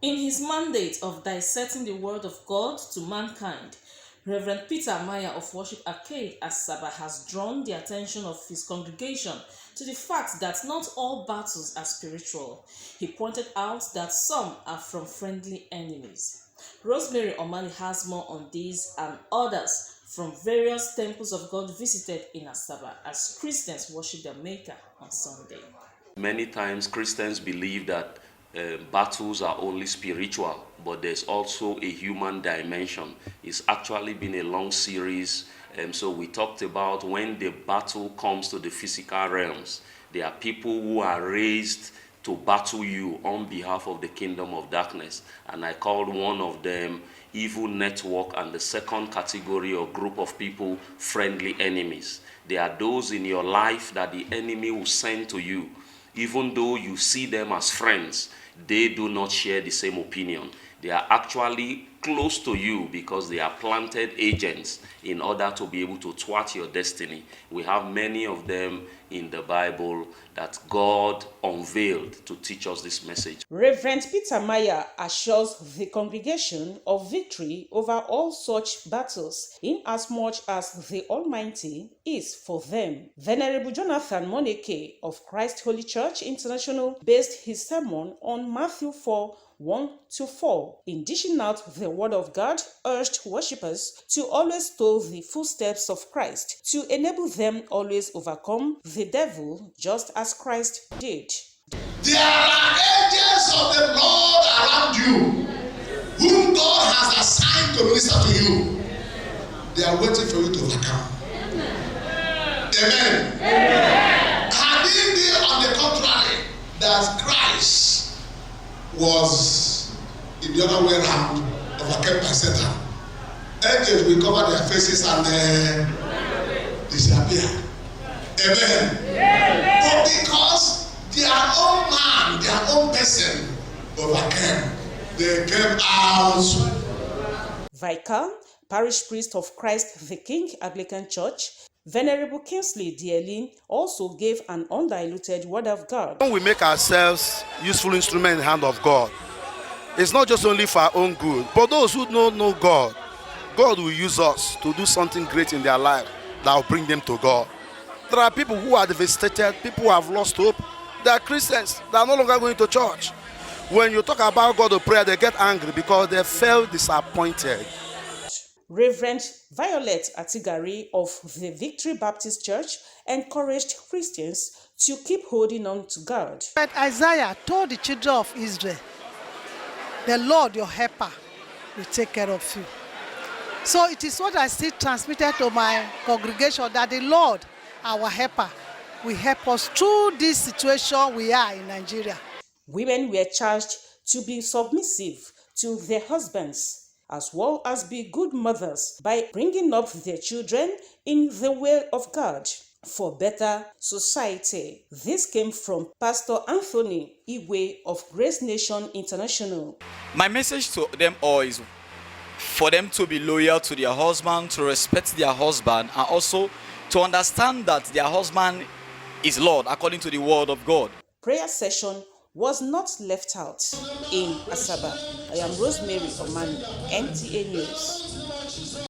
In his mandate of dissecting the word of God to mankind, Reverend Peter Maya of Worship Arcade Asaba has drawn the attention of his congregation to the fact that not all battles are spiritual. He pointed out that some are from friendly enemies. Rosemary Omani has more on these and others from various temples of God visited in Asaba as Christians worship their Maker on Sunday. Many times Christians believe that battles are only spiritual, but there's also a human dimension. It's actually been a long series, so we talked about when the battle comes to the physical realms, there are people who are raised to battle you on behalf of the kingdom of darkness, and I called one of them evil network, and the second category or group of people, friendly enemies. There are those in your life that the enemy will send to you. Even though you see them as friends, they do not share the same opinion. They are actually close to you because they are planted agents in order to be able to thwart your destiny. We have many of them in the Bible that God unveiled to teach us this message. Reverend Peter Maya assures the congregation of victory over all such battles in as much as the Almighty is for them. Venerable Jonathan Moneke of Christ Holy Church International based his sermon on Matthew 4:1-4. In dishing out the word of God, urged worshippers to always follow the footsteps of Christ to enable them always overcome the devil just as Christ did. There are angels of the Lord around you, whom God has assigned to minister to you. They are waiting for you to overcome. Amen. Had it been on the contrary, that Christ was in the other way around, overcome by Satan, angels will cover their faces and disappear. Amen. But because their own man, their own person overcame, they came out. Vicar, Parish Priest of Christ the King Anglican Church, Venerable Kingsley Dielin also gave an undiluted word of God. When we make ourselves useful instruments in the hand of God, it's not just only for our own good, but those who don't know God, God will use us to do something great in their life that will bring them to God. There are people who are devastated, people who have lost hope. They are Christians, they are no longer going to church. When you talk about God or prayer, they get angry because they felt disappointed. Reverend Violet Atigari of the Victory Baptist Church encouraged Christians to keep holding on to God. But Isaiah told the children of Israel, the Lord your helper will take care of you. So it is what I still transmitted to my congregation, that the Lord, our helper, will help us through this situation we are in Nigeria. Women were charged to be submissive to their husbands, as well as be good mothers by bringing up their children in the way of God for better society. This came from Pastor Anthony Iwe of Grace Nation International. My message to them all is for them to be loyal to their husband, to respect their husband, and also to understand that their husband is Lord according to the word of God. Prayer session was not left out in Asaba. I am Rosemary Omani, NTA News.